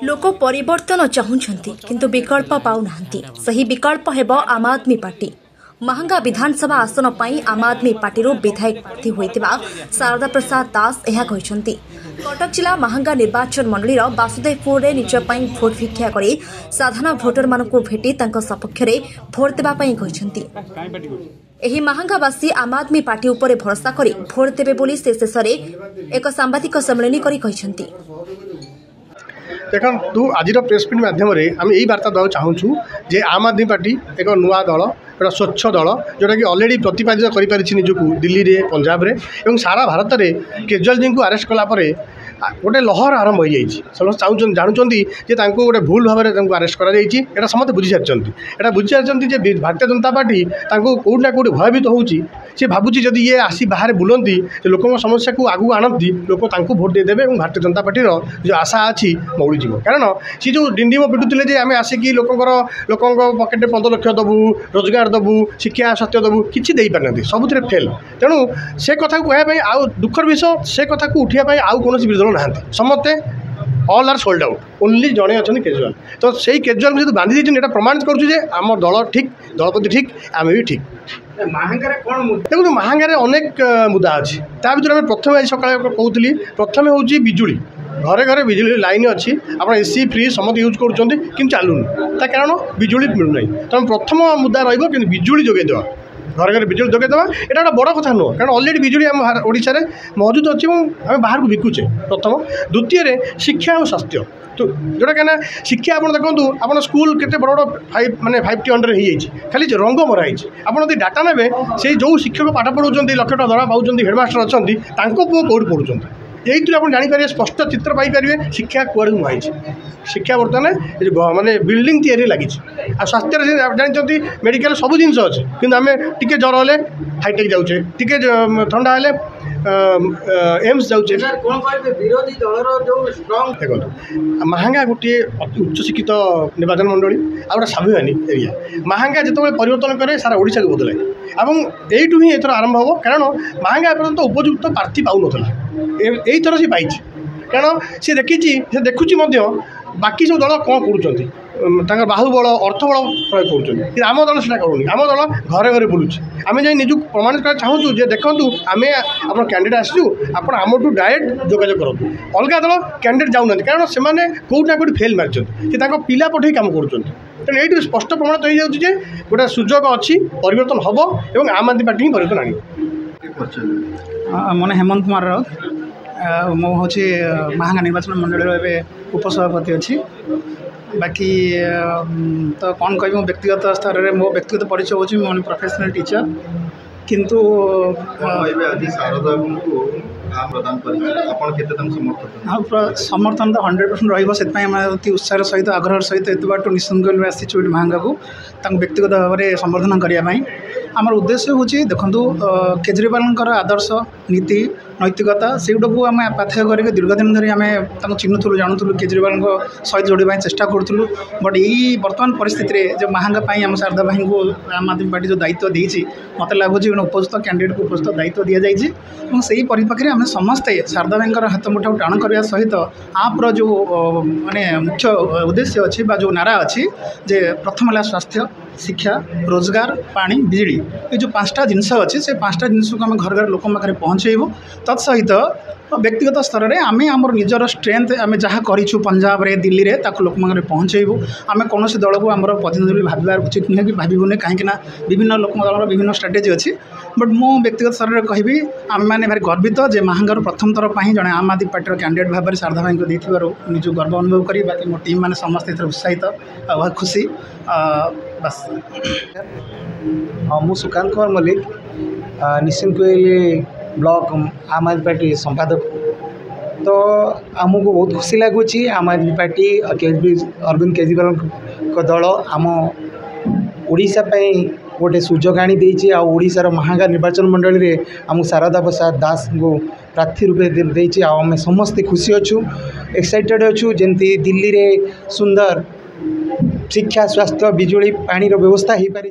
लोक परिवर्तन चाहूंट किंतु विकल्प पाऊनाहांती सही विकल्प हेब आम आदमी पार्टी। महांगा विधानसभा आसन पर आम आदमी पार्टी विधायक प्रार्थी होइतिबा शारदा प्रसाद दास यह कहते कटक जिला महांगा निर्वाचन मंडलीर बासुदेवपुर में निज भोट भिक्षा कर साधारण भोटर मानू भेटी सपक्ष भोट देवाई कहते महांगावासी आम आदमी पार्टी उपर भरोसा कर भोट देवे बोली से शेष में एक सांबादिक सम्मेलन कर देखु आज प्रेस मिट मध्यम आम यही वार्ता देवा चाहूँ जे आम आदमी पार्टी एक नुआ दल एक स्वच्छ दल जोटा कि अलरेडी प्रतिपादित कर निजक दिल्ली में पंजाब में और सारा भारत में केजरीवाल जी को अरेस्ट कलापर गोटे लहर आरंभ हो जाए समस्त चाहूँ जानते गोटे भूल भाव में अरेस्ट कर समस्त बुझी सारी बुझी सारी भारतीय जनता पार्टी कौटना कौट भयभीत होची सी भावुची जदि ये आसी बाहर बुलती लोक समस्या को आगू आणती लोक भोट देदेवे और भारतीय जनता पार्टी जो आशा अच्छी मौड़ी जीव कारण सी जो डिंडिम पिटुले आम आसिकी लोक पकेट 15 लाख दबू रोजगार दबू शिक्षा स्वास्थ्य दबू किसी दे पार सबुत फेल तेणु से कथा को कहवाई आउ दुखर विषय से कथा को उठाई आउ कौन विरोधी दल ना समस्ते all are sold out only जड़े अच्छा केजरीवाल तो से केजरीवाल जो बांधी देते प्रमाणित करुँ दल ठीक दलपति ठीक आम भी ठीक देखो महांगार अनेक मुद्दा अच्छी ता भर आम प्रथम आज सका कहती प्रथम हूँ बिजुली घरे घरे बिजुली लाइन अच्छी आप एसी फ्रिज समस्त यूज कर चलूनी कारण बिजुली मिलूना तेनाली प्रथम मुद्दा रही बिजुली जोगेदेवा घर घर बिजुली जोगेदेवा यहाँ गोटे बड़ कथा नुह कारण अलरेडी बिजुली आम ओडिशा रे मौजूद अच्छी आम बाहर को बिकुचे प्रथम द्वितीय शिक्षा और स्वास्थ्य तो जोटा क्या शिक्षा आप देखो आप स्कूल के बड़ बड़ 5T अंडर हो खाली रंग मराई आप डाटा ने से जो शिक्षक पाठ पढ़ाऊँ लक्ष टाँग दरा पाँच हेडमास्टर अच्छा पुओ कौट पढ़ुं यही आप जापर स्पष्ट चित्र पाइपर शिक्षा कुआड़ मुहाई शिक्षा बर्तमान माने बिल्डिंग तैयारी लगी स्वास्थ्य जानते मेडिकल सब जिन अच्छे कि आम टे जर हेल्ले हाईटेक जाऊे टे ठंडा हेल्ले एम्स जाऊे देखो महांगा गोटे उच्च शिक्षित निर्वाचन मंडली आ गए स्वाभिमानी एरिया महांगा जो परिवर्तन करे सारा ओडिशा को बदलाए और यू ही एथर आरंभ हम कारण महांगा पर्यटन उपयुक्त प्रार्थी पाऊन यही थर सी पाई कारण सी देखी देखुची बाकी सब दल कौन कर बाहुबल अर्थबल प्रयोग कर आम दल से करूनी आम दल घरे घरे बुलूँ आम जाए निज प्रमाणित कर चाहूँ जे देखूँ आम आप कैंडिडेट आसू आप आमठू डायरेक्ट जोगाजोग करूँ अलग दल कैंडिडेट जाऊना कारण से कौटना कौट फेल मारी पिला पठे कम कर तेणु ये स्पष्ट प्रमाणित हो जाए गोटे सुजोग अच्छी परिवर्तन हम और आम आदमी पार्टी ही परिवर्तन आने मन हेमंत कुमार राउत मो हूँ महांगा निर्वाचन मंडल उपसभापति अच्छी बाकी तो कौन कह व्यक्तिगत स्तर में मो व्यक्तिगत परिचय हूँ मोन प्रोफेशनल टीचर किंतु समर्थन तो 100% रही उत्साह सहित आग्रह सहित एत बाट निःसंदेह आसी महांगा को व्यक्तिगत भाव में संवर्धन करने आमर उद्देश्य हूँ देखु केजरीवाल आदर्श नीति नैतिकता से गुड़ा को आम पाथ्य करके दीर्घ दिन धरी आम चिन्हूलु जानूलु केजरीवाल सहित जोड़ाई चेष्टा करूँ बट यही बर्तमान परिस्थिति जो महांगा आम शारदा भाई को आम आदमी पार्टी जो दायित्व देती मत लगुच उपस्थित कैंडिडेट को उपस्थित दायित्व दि जाइए और से परिप्रेक्षी आम समस्ते शारदा भाई हाथ मुठा टाण करने सहित आप जो माने मुख्य उद्देश्य अच्छी जो नारा अच्छी जे प्रथम है स्वास्थ्य शिक्षा रोजगार पानी बिजली ये जो 5टा जिनस अच्छी से 5टा जिनस को आम घर घर लोक पाखे पहुँचेबू तत्सहित व्यक्तिगत स्तर में आम आमर निजर स्ट्रेंथ आम जहाँ करूँ पंजाब रे दिल्ली रे ताको लोक पाखे पहुँचेबू आम कौन दल को आम प्रतिनिधि भावार उचित नुहे कि भावुनि कहीं विभिन्न लोक दल विभिन्न स्ट्राटेजी अच्छी बट मो व्यक्तिगत स्तर में कहि आम मैंने भारी गर्वित जे महांगार प्रथम थर पर जड़े आम आदमी पार्टी कैंडिडेट भाव में शारदा भाई को देथिबारु निज गर्व अनुभव करी बाकी मो टीम मैंने समस्त उत्साहित बहुत खुशी बस हाँ मु सुकांत कुमार मल्लिक निश्चिंत ब्लॉक आम आदमी पार्टी संपादक तो आमको बहुत खुशी लगुच आम आदमी पार्टी अरविंद केजरीवाल को दल आम ओडिशा गोटे सुजोग आनी देछि आ ओडिशार महांगा निर्वाचन मंडली रे आम शारदा प्रसाद दास को प्रार्थी रूपे देछि आ आम समस्ते खुशी अच्छु एक्साइटेड अच्छु जेमती दिल्ली रे सुंदर शिक्षा स्वास्थ्य बिजुली पानी व्यवस्था हो पारी।